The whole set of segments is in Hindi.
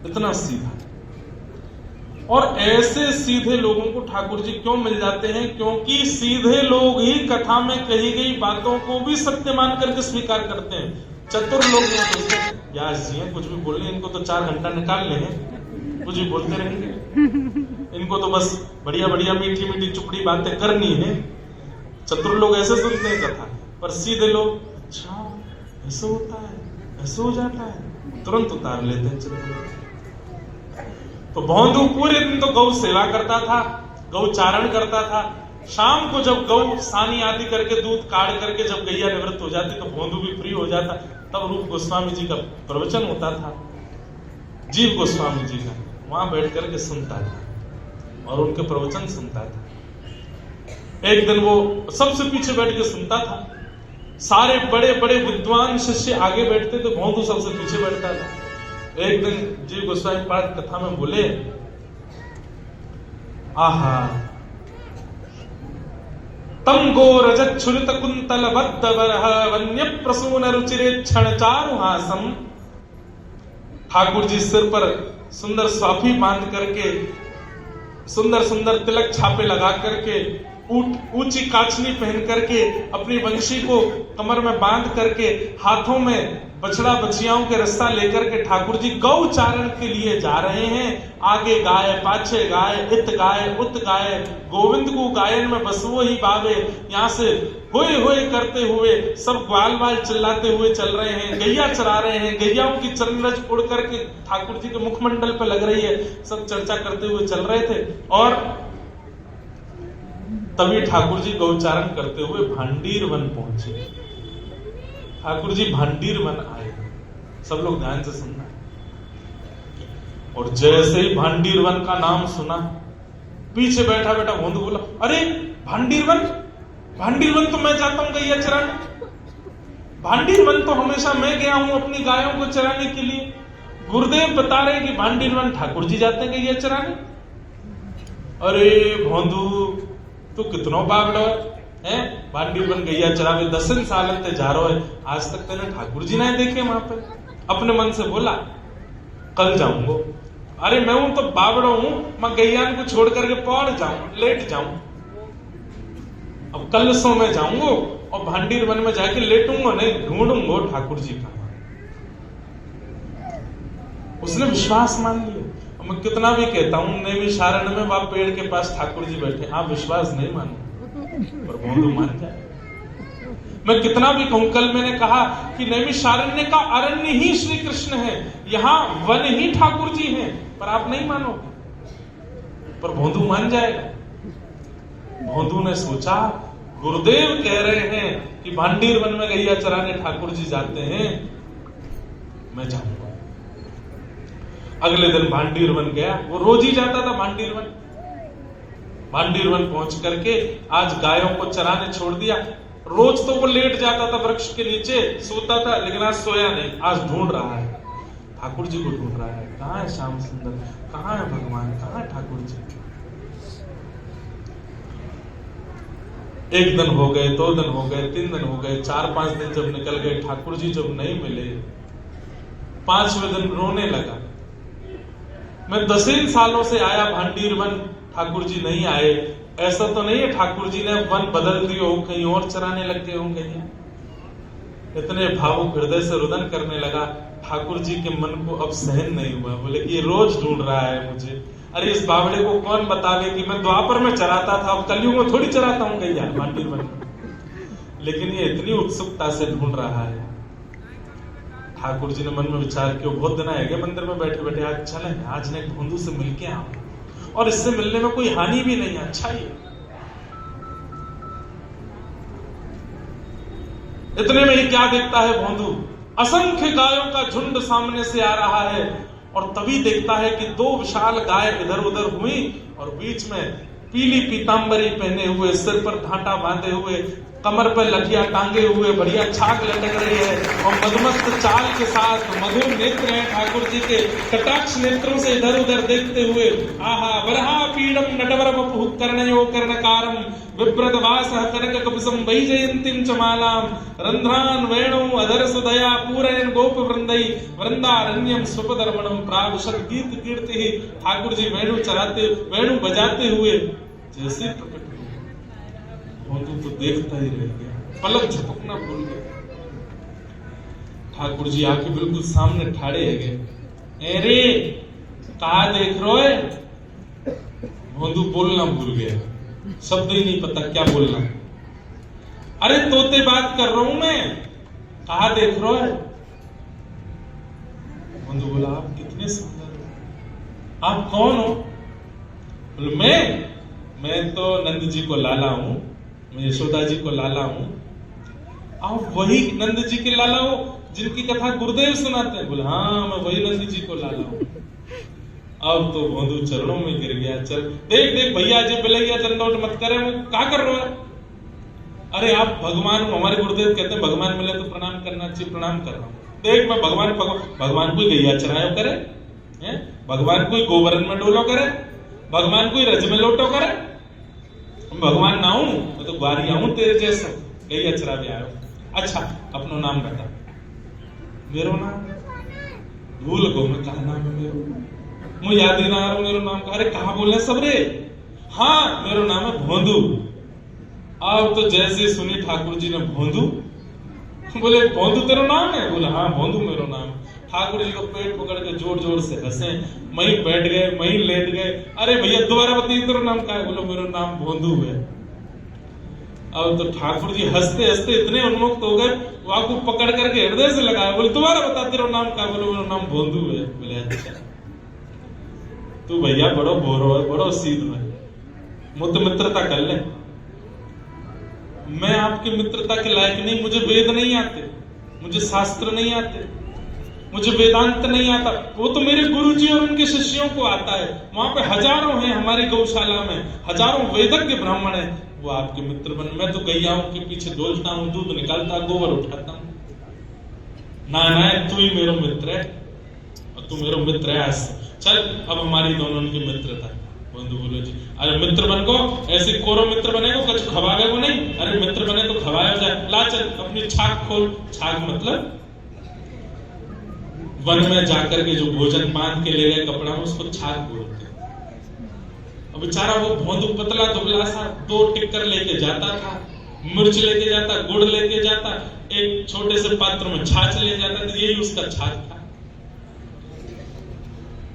इतना सीधा। और ऐसे सीधे लोगों को ठाकुर जी क्यों मिल जाते हैं? क्योंकि सीधे लोग ही कथा में कही गई बातों को भी सत्य मान करके स्वीकार करते हैं। चतुर लोग नहीं सोचते व्यास जी हैं, कुछ भी बोलने, इनको तो 4 घंटा निकाल लेंगे, कुछ भी बोलते रहेंगे, इनको तो बस बढ़िया बढ़िया मीठी मीठी चुपड़ी बातें करनी है। चतुर लोग ऐसे सुनते हैं कथा, पर सीधे लोग अच्छा ऐसे होता है, ऐसे हो जाता है, तुरंत उतार लेते हैं चतुर। तो भौंदू पूरे दिन तो गौ सेवा करता था, गौ चारण करता था। शाम को जब गौ सानी आदि करके दूध काढ़ करके जब गैया निवृत्त हो जाती तो भौंदू भी फ्री हो जाता। तब रूप गोस्वामी जी का प्रवचन होता था, जीव गोस्वामी जी का, वहां बैठ करके सुनता था और उनके प्रवचन सुनता था। एक दिन वो सबसे पीछे बैठ के सुनता था, सारे बड़े बड़े विद्वान शिष्य आगे बैठते थे, भौंदू सबसे पीछे बैठता था। एक दिन जीव गोस्वामी पाठ कथा में बोले, आहा तम गो रजत छुरित कुंतल बद्ध बरह वन्य प्रसून रुचिरे क्षण चारुहासम। ठाकुर जी सिर पर सुंदर स्वाफी बांध करके, सुंदर सुंदर तिलक छापे लगा करके, ऊंची काचनी पहन करके, अपनी वंशी को कमर में बांध करके, हाथों में बछड़ा बछियाओं के रस्सा लेकर के ठाकुर जी गौ चारण के लिए जा रहे हैं। आगे गाय, पाछे गाय, इत गाय, उत गाय, गोविंद को गायन में बसवो ही बावे। यहाँ से होए होए करते हुए सब ग्वाल वाल चिल्लाते हुए चल रहे हैं, गैया चरा रहे हैं, गैयाओं की चरणरज उड़ करके ठाकुर जी के मुखमंडल पर लग रही है, सब चर्चा करते हुए चल रहे थे। और तभी ठाकुर जी गौचारण करते हुए भांडीर वन पहुंचे। ठाकुर जी भांडीर वन आए, सब लोग ध्यान से सुनना। और जैसे ही भांडीर वन का नाम सुना, पीछे बैठा बैठा भौंदू बोला, अरे भांडीर वन तो मैं जाता हूं गैया चराने, भांडीर वन तो हमेशा मैं गया हूं अपनी गायों को चराने के लिए। गुरुदेव बता रहे कि भांडीर वन ठाकुर जी जाते हैं गैया चराने। अरे भौंदू तो कितनो बावड़ो है, भांडीर वन गैया चरावे 10 साल ते जा रहा है, आज तक तेने ठाकुर जी ना देखे वहां पे। अपने मन से बोला कल जाऊंगा। अरे मैं हूं तो बावड़ो हूं, मैं गैयान को छोड़ करके पौड़ जाऊं, लेट जाऊं। अब कल सो मैं जाऊंगा और भांडीर वन में जाके लेटूंगा, नहीं ढूंढूंगा ठाकुर जी का। उसने विश्वास मान लिया। मैं कितना भी कहता हूं नैमिषारण्य में वहां पेड़ के पास ठाकुर जी बैठे, आप विश्वास नहीं मानो पर भौंदू मान जाए। मैं कितना भी कहूं, कल मैंने कहा कि नैमिषारण्य का अरण्य ही श्री कृष्ण है, यहां वन ही ठाकुर जी हैं, पर आप नहीं मानोगे, पर भौंदू मान जाएगा। भौंदू ने सोचा गुरुदेव कह रहे हैं कि भांडीर वन में गैया चराने ठाकुर जी जाते हैं, मैं जाऊंगा। अगले दिन भांडीर वन गया, वो रोज ही जाता था भांडीर वन। भांडीर वन पहुंच करके आज गायों को चराने छोड़ दिया। रोज तो वो लेट जाता था वृक्ष के नीचे, सोता था, लेकिन आज सोया नहीं, आज ढूंढ रहा है ठाकुर जी को, ढूंढ रहा है। कहां है श्याम सुंदर, कहां है भगवान, कहां है ठाकुर जी। 1 दिन हो गए, 2 दिन हो गए, 3 दिन हो गए, 4-5 दिन जब निकल गए, ठाकुर जी जब नहीं मिले, 5वें दिन रोने लगा। मैं 10 सालों से आया भांडीर वन, ठाकुर जी नहीं आए। ऐसा तो नहीं है ठाकुर जी ने वन बदल दिए हो, कहीं और चराने लग गए होंगे। इतने भावुक हृदय से रुदन करने लगा। ठाकुर जी के मन को अब सहन नहीं हुआ, बोले ये रोज ढूंढ रहा है मुझे। अरे इस बावड़े को कौन बतावे कि मैं द्वापर में चराता था, अब कलयुग में थोड़ी चराता हूं गैया भांडीर वन। लेकिन ये इतनी उत्सुकता से ढूंढ रहा है। ठाकुर जी ने मन में विचार किया, बहुत दिन आएगा मंदिर में बैठे बैठे, आज चले, आज ने भौंदू से मिलके आओ, और इससे मिलने में कोई हानि भी नहीं है, अच्छा ही। इतने में ही क्या देखता है भौंदू, असंख्य गायों का झुंड सामने से आ रहा है, और तभी देखता है कि 2 विशाल गाय इधर उधर हुई, और बीच में पीली पीतांबरी पहने हुए, सिर पर ढांटा बांधे हुए, कमर पर लठिया टांगे हुए, बढ़िया छाक लटक रही है और मदमस्त चाल के साथ मधुर नेत्र हैं ठाकुर जी के। कटाक्ष नेत्रों से इधर उधर देखते हुए आहा वरहा पीडम नटवर वपुः कर्णयो कर्णकारम विव्रत वासः कनक कपिसं वैजयन्तीं च मालाम रंध्रान वेणु अधर सुदया पूरयन् गोप वृंदै वृंदारण्यम स्वपदर्मणम प्रावशत गीत कीर्ति। ठाकुर जी वेणु बजाते हुए जैसे प्रकट भोंदू तो देखता ही रह गया, पलक झपकना भूल गया। ठाकुर जी आके बिल्कुल सामने ठाड़े है गए। अरे कहा देख रहे हो? भोंदू बोलना भूल गया, शब्द ही नहीं पता क्या बोलना। अरे तोते बात कर रहा हूं मैं, कहा देख रहे हो? भोंदू बोला आप कितने सुंदर हो, आप कौन हो? बोले मैं तो नंद जी को लाला हूं, मैं यशोदा जी को लाला हूं। आप वही नंद जी के लाला हो जिनकी कथा गुरुदेव सुनाते हैं? बोले हाँ मैं वही नंद जी को लाला हूं। अब तो भोंदू चरणों में गिर गया। चल देख भैया जी बिलैया दंडौत मत करे, वो क्या कर रहे हो? अरे आप भगवान, हमारे गुरुदेव कहते हैं भगवान मिले तो प्रणाम करना चाहिए, प्रणाम कर रहा हूं। देख मैं भगवान कोई गैया चरायो करे, भगवान कोई गोबरन में डोलो करे, भगवान कोई रज में लोटो करे? भगवान ना हूं मैं तो ग्वारी आऊं तेरे जैसा, गैया चरा भी आयो। अच्छा अपना नाम बता। मेरो नाम भूल गो, मैं कहा नाम है मेरो, मुझे याद ही ना आ रहा मेरो नाम का। अरे कहा बोले सब रे? हाँ मेरो नाम है भोंदू। अब तो जैसे सुनी ठाकुर जी ने भोंदू, बोले भोंदू तेरा नाम है? बोले हाँ भोंदू मेरो नाम। ठाकुर जी को पेट पकड़ के जोर जोर से हंसे, वहीं बैठ गए, वहीं लेट गए। अरे भैया दोबारा बताइए तेरा नाम क्या है? बोलो मेरा नाम भोंदू है। अब तो ठाकुर जी हंसते हंसते इतने उन्मुक्त हो गए, वो आपको पकड़ करके हृदय से लगाया। बोले दोबारा बता तेरा नाम क्या? बोलो मेरा नाम भोंदू है। बोले अच्छा तू भैया बड़ो बोरो है, बड़ो सीध है, मुझसे मित्रता कर ले। मैं आपकी मित्रता के लायक नहीं, मुझे वेद नहीं आते, मुझे शास्त्र नहीं आते, मुझे वेदांत नहीं आता, वो तो मेरे गुरुजी और उनके शिष्यों को आता है। वहां पे हजारों हैं हमारी गौशाला में, हजारों वेदज्ञ ब्राह्मण हैं, वो आपके मित्र बन। मैं तो गैयाओं के पीछे डोलता हूँ, दूध निकालता, गोबर उठाता हूँ। ना तू ही मेरा मित्र है और तू मेरा मित्र है। आज चल अब हमारी दोनों की मित्रता। बंधु बोलो जी अरे मित्र बन को ऐसे कोरो मित्र बनेगा कुछ खवावे को नहीं। अरे मित्र बने तो खवाया जाए, ला चल अपनी छाक खोल। छाक मतलब वन में जाकर के जो भोजन बांध के ले गए कपड़ा में, उसको छाक बोलते हैं। अब बेचारा वो भोंदू पतला दुबला सा 2 टिक्कर लेके जाता था, मिर्च लेके जाता, गुड़ लेके जाता, एक छोटे से पात्र में छाछ ले जाता था, यही उसका छाछ था।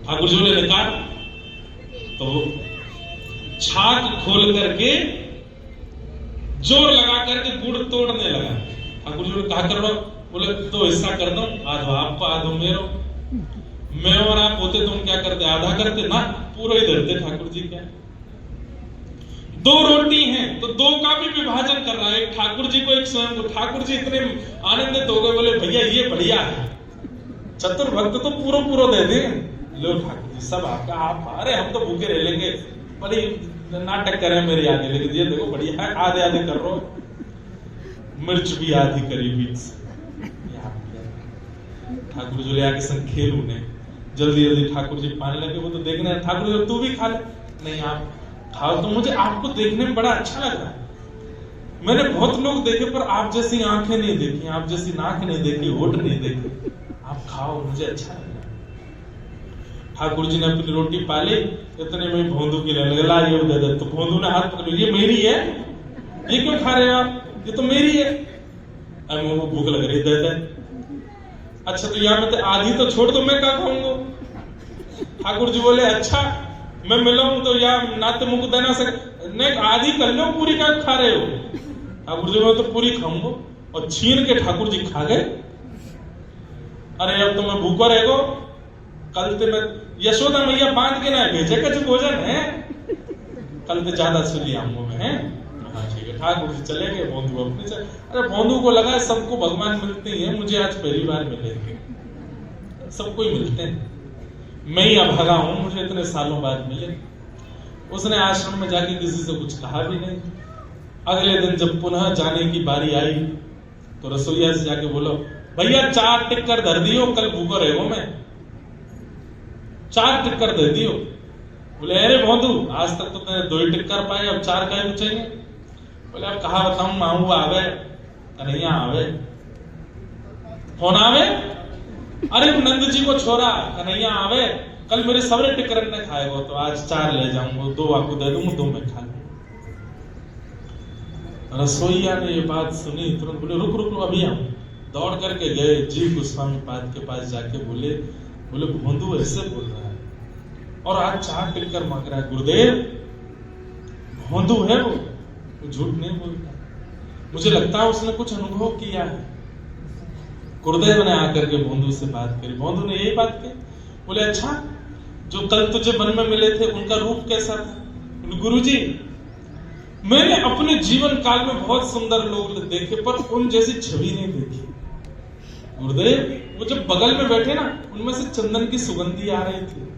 ठाकुर जी ने निकाल तो छाछ खोल करके जोर लगा करके गुड़ तोड़ने लगा। ठाकुर जी ने कहा कर रहा, बोले तो ऐसा कर दो, आधो आपको आधो मेरो। मैं और आप होते तो हम क्या करते? आधा करते ना, पूरा ही धरते। ठाकुर जी क्या 2 रोटी हैं तो 2 का भी विभाजन कर रहा है, एक ठाकुर जी को एक स्वयं को। ठाकुर जी इतने आनंदित हो गए, बोले भैया ये बढ़िया है, चतुर भक्त तो पूरा दे दे। लो ठाकुर जी सब आपका, आप अरे हम तो भूखे रह लेंगे, बड़ी नाटक करे मेरे आगे, लेकिन ये देखो बढ़िया है, आधे आधे कर रहा, मिर्च भी आधी करी बीच से। ठाकुर जी ले आके संग खेल उन्हें जल्दी जल्दी ठाकुर जी पाने लगे। वो तो देखने ठाकुर जी तू भी खा ले, नहीं आप खाओ। तो मुझे आपको देखने में बड़ा अच्छा लग रहा है, मैंने बहुत लोग देखे पर आप जैसी आंखें नहीं देखी, आप जैसी नाक नहीं देखी, होठ नहीं देखे, आप खाओ मुझे अच्छा लग रहा है। ठाकुर जी ने अपनी रोटी पाली, इतने में भोंदू की लेने लगा, ये दे दे। तो भोंदू ने हाथ पकड़, ये मेरी है, ये क्यों खा रहे हो आप? ये तो मेरी है। अब वो भूख लग रही, दे दे। अच्छा तो यार मैं आधी तो छोड़ दो, मैं क्या खाऊंगा? ठाकुर जी बोले अच्छा मैं मिलाऊं तो यार नाते मुंह देना सके, नहीं आधी कर लो, पूरी क्या खा रहे हो? ठाकुर जी बोले तो पूरी खाऊंगा, और छीन के ठाकुर जी खा गए। अरे अब तो मैं भूखा रहेगा, कल ते मैं यशोदा मैया बांध के ना भेजे कुछ भोजन है, कल ते ज्यादा सुली आऊंगा मैं। हाँ ठीक है। ठाकुर जी चले गए, भोंदू अपने से। अरे भोंदू को लगा सबको भगवान मिलते ही है, मुझे आज पहली बार मिलेंगे, सबको ही मिलते हैं, मैं ही अभागा हूं, मुझे इतने सालों बाद मिले। उसने आश्रम में जाके किसी से कुछ कहा भी नहीं, अगले दिन जब पुनः जाने की बारी आई तो रसोईया से जाके बोलो, भैया 4 टिक्कर धर दियो, कल भूखो रहेगो मैं, 4 टिक्कर दे दियो। बोले अरे भोंदू, आज तक तो तूने 2 ही टिक्कर पाए, अब 4 काहे पूछेंगे? बोले अब कहा बताऊं, माऊ आवे, कन्हैया आवे, कौन आवे? अरे नंद जी को छोरा कन्हैया आवे, कल मेरे सबरे टिक्कर ने खाएगो, तो आज 4 ले जाऊंगा, 2 आपको दे दूंगा, 2 मैं खा लूंगा। रसोईया ने ये बात सुनी, तुरंत बोले रुक रुक अभी आऊं। दौड़ करके गए, जीव गोस्वामी पाद के पास जाके बोले भोंदू ऐसे बोल रहा है और आज 4 टिक्कर मांग रहा है। गुरुदेव, भोंदू है वो झूठ नहीं बोलता, मुझे लगता है उसने कुछ अनुभव किया है। गुरुदेव ने आकर के भोंदू से बात करी, भोंदू ने यही बात कही। बोले अच्छा, जो कल तुझे वन में मिले थे उनका रूप कैसा था? गुरुजी, मैंने अपने जीवन काल में बहुत सुंदर लोग देखे पर उन जैसी छवि नहीं देखी। गुरुदेव, वो जब बगल में बैठे ना, उनमें से चंदन की सुगंधी आ रही थी।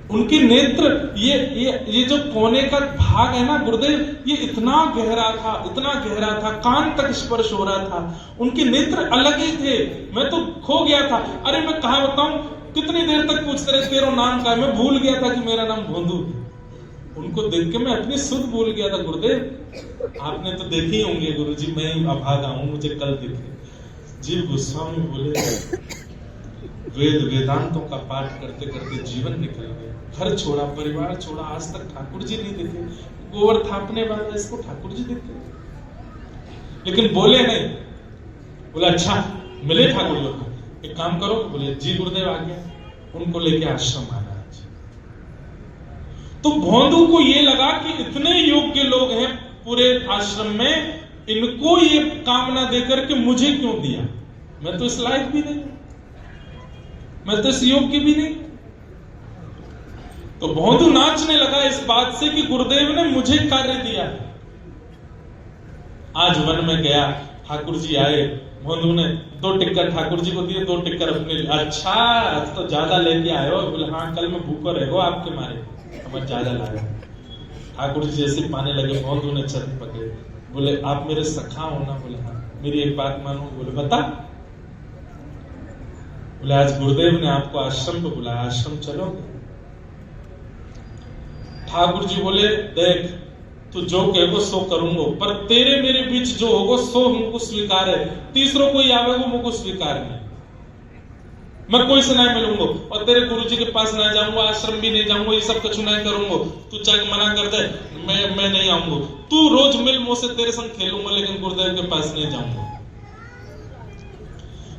उनके नेत्र, ये जो कोने का भाग है ना गुरुदेव, ये इतना गहरा था, कान तक स्पर्श हो रहा था। उनके नेत्र अलग ही थे, मैं तो खो गया था। अरे मैं कहा बताऊं, कितनी देर तक पूछते रहे तेरा नाम क्या है, मैं भूल गया था कि मेरा नाम भोंदू। उनको देख के मैं अपनी सुध भूल गया था। गुरुदेव, आपने तो देखे ही होंगे गुरुजी, मैं अभागा हूं, मुझे कल दिखे। जीव गोस्वामी बोले, वेदांतों का पाठ करते करते जीवन निकल गया, घर छोड़ा, परिवार छोड़ा, आज तक ठाकुर जी नहीं दिखे। गोबर थापने वाला इसको ठाकुर जी दिखे, लेकिन बोले नहीं। बोले अच्छा, मिले ठाकुर लोग, एक काम करो। बोले जी गुरुदेव आ गया, उनको लेके आश्रम आना। तो भोंदू को ये लगा कि इतने योग्य लोग हैं पूरे आश्रम में, इनको ये कामना देकर के मुझे क्यों दिया? मैं तो इस लायक भी नहीं, मैं तो इस योग्य भी नहीं। तो भोंदू नाचने लगा इस बात से कि गुरुदेव ने मुझे कार्य दिया। आज वन में गया, ठाकुर जी आए, भोंदू ने 2 टिक्कर ठाकुर जी को दिए, 2 टिक्कर अपने लिए। अच्छा, आज तो ज्यादा लेके आए हो? बोले हाँ, कल मैं भूखा रहेगा आपके मारे, अब ज्यादा लाया। ठाकुर जी जैसे पाने लगे, भोंदू ने छत पकड़े। बोले आप मेरे सखा हो ना? बोले हाँ। मेरी एक बात मानो? बोले बता। बोले आज गुरुदेव ने आपको आश्रम पे बुलाया, आश्रम चलोगे? ठाकुर जी बोले देख, तू जो कहेगो सो करूंगा, पर तेरे मेरे बीच जो होगा सो हमको स्वीकार है, तीसरों कोई आवेगो मुझको स्वीकार नहीं। मैं कोई से नहीं मिलूंगा और तेरे गुरुजी के पास नहीं जाऊंगा, आश्रम भी नहीं जाऊंगा, ये सब कुछ नहीं करूंगा। तू चाहे मना कर दे, मैं नहीं आऊंगा। तू रोज मिल मुझसे, तेरे संग खेलूंगा, लेकिन गुरुदेव के पास नहीं जाऊंगा।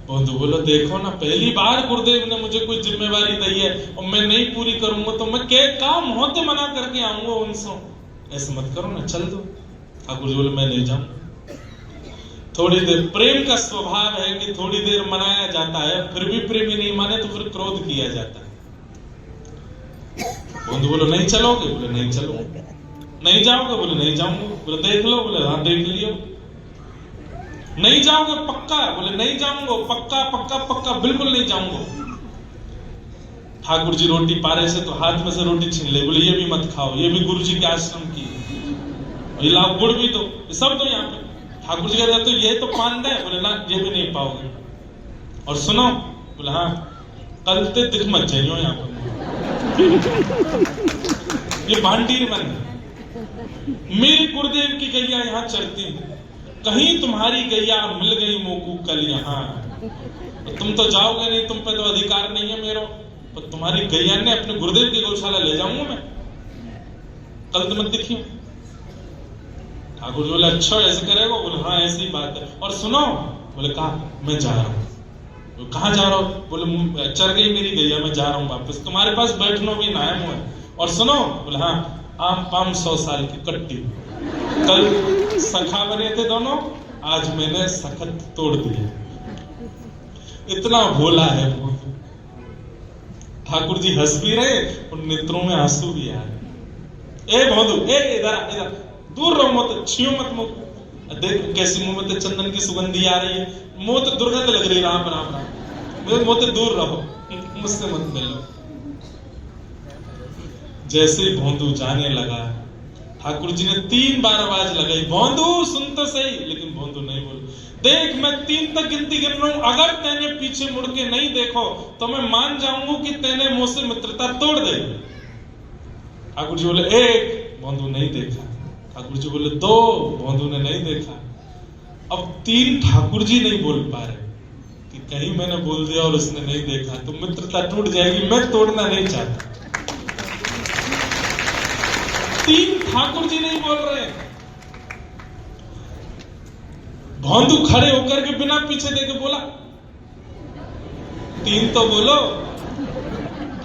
बंधु बोलो देखो ना, पहली बार गुरुदेव ने मुझे कोई जिम्मेवारी दी है और मैं नहीं पूरी करूंगा तो मैं क्या काम होते मना करके आऊंगा उनसे। ऐसे मत करो ना, चल दो। ठाकुर जी बोले मैं नहीं जाऊंगा। थोड़ी देर, प्रेम का स्वभाव है कि थोड़ी देर मनाया जाता है, फिर भी प्रेमी नहीं माने तो फिर क्रोध किया जाता है। बंधु बोलो नहीं चलोगे? बोले नहीं चलोगे। नहीं जाओगे? बोले नहीं जाऊंगा। बोले देख लो? बोले हाँ देख लियो। नहीं जाओगे? पक्का? बोले नहीं जाऊंगा, पक्का पक्का पक्का, बिल्कुल नहीं जाऊंगा। ठाकुर जी रोटी पारे से तो हाथ में से रोटी छीन ले, बोले ये भी मत खाओ, ये भी गुरु जी के आश्रम की है, ये लाओ गुड़ भी दो, सब दो यहाँ पे। ठाकुर जी कहते तो ये तो पान दे, बोले ना ये भी नहीं पाओगे। और सुनो? बोले हाँ, कल ते दिख मत जाइयो यहाँ पर, ये भांडीर मन है। मेरे गुरुदेव की गैया यहाँ चढ़ती, कहीं तुम्हारी गैया मिल गई मोकू कल यहाँ, तो तुम तो जाओगे नहीं, तुम पे तो अधिकार नहीं है मेरा, तो तुम्हारी गैया ने अपने गुरुदेव की गौशाला ले जाऊंगा मैं, कल तो मत दिखियो। ठाकुर जी बोले अच्छा ऐसे करेगा? बोले हाँ ऐसी बात है। और सुनो? बोले कहा? मैं जा रहा हूँ। कहाँ जा रहा हूँ? बोले चढ़ गई मेरी गैया, मैं जा रहा हूँ वापस, तुम्हारे पास बैठना भी ना है मुझे। और सुनो? बोले हाँ, आम पाम 100 साल की कट्टी, कल सखा बने थे दोनों, आज मैंने सखत तोड़ दिया। इतना भोला है वो। ठाकुर जी हंस भी रहे और नेत्रों में आंसू भी आ रहे। ए भोंदू, ए इधर इधर, दूर रहो, मत छियो मत मुंह। देख कैसी मुंह में चंदन की सुगंधी आ रही है, मुंह तो दुर्गंध लग रही है। राम राम राम, मेरे मुंह से दूर रहो, मुझसे मत मिलो। जैसे ही भोंदू जाने लगा, ठाकुर जी ने 3 बार आवाज लगाई, भोंदू सुन तो सही, लेकिन भोंदू नहीं बोल। देख मैं 3 तक गिनती गिन रहा हूं, अगर तेने पीछे मुड़ के नहीं देखो तो मैं मान जाऊंगा कि तेने मुझसे मित्रता तोड़ दे। ठाकुर जी बोले 1, भोंदू नहीं देखा। ठाकुर जी बोले 2, भोंदू ने नहीं देखा। अब 3 ठाकुर जी नहीं बोल पा रहे कि कहीं मैंने बोल दिया और उसने नहीं देखा तो मित्रता टूट जाएगी, मैं तोड़ना नहीं चाहता। 3 ठाकुर जी नहीं बोल रहे। भोंदू खड़े होकर के बिना पीछे देके बोला 3 तो बोलो।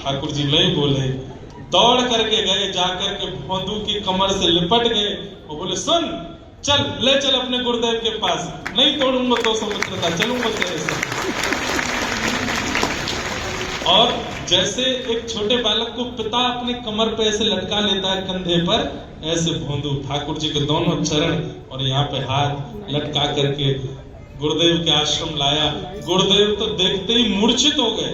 ठाकुर जी नहीं बोले, दौड़ करके गए, जाकर के भोंदू की कमर से लिपट गए और बोले सुन, चल ले चल अपने गुरुदेव के पास, नहीं तोड़ूंगा तो मित्रता, चलूंगा तेरे साथ। और जैसे एक छोटे बालक को पिता अपने कमर पे ऐसे लटका लेता है कंधे पर, ऐसे भोंदू ठाकुर जी के दोनों चरण और यहाँ पे हाथ लटका करके गुरुदेव के आश्रम लाया। गुरुदेव तो देखते ही मूर्छित हो गए।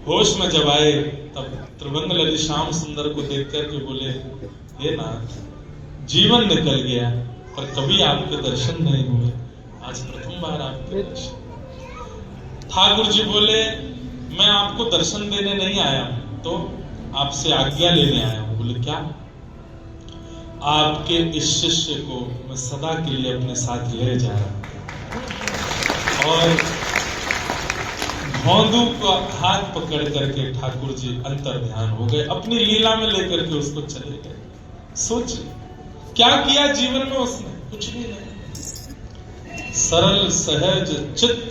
होश में जब आए तब त्रिभंगलरी श्याम सुंदर को देख करके बोले, हे नाथ, जीवन निकल गया पर कभी आपके दर्शन नहीं हुए, आज प्रथम बार आपके दर्शन। ठाकुर जी बोले, मैं आपको दर्शन देने नहीं आया हूं, तो आपसे आज्ञा लेने आया हूं। बोले क्या? आपके इस शिष्य को मैं सदा के लिए अपने साथ ले जा रहा हूं। और भोंदू को हाथ पकड़ करके ठाकुर जी अंतर ध्यान हो गए, अपनी लीला में लेकर के उसको चले गए। सोचिए क्या किया जीवन में उसने? कुछ भी नहीं। सरल सहज चित्त,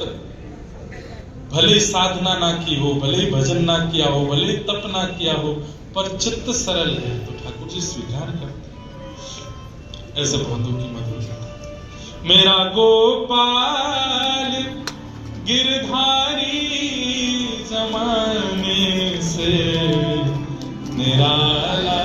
भले ही साधना ना की हो, भले ही भजन ना किया हो, भले ही तप ना किया हो, पर चित्त सरल है तो ठाकुर जी स्वीकार करते। ऐसे भोंदू की मधुरता। मेरा गोपाल गिरधारी जमाने से निराला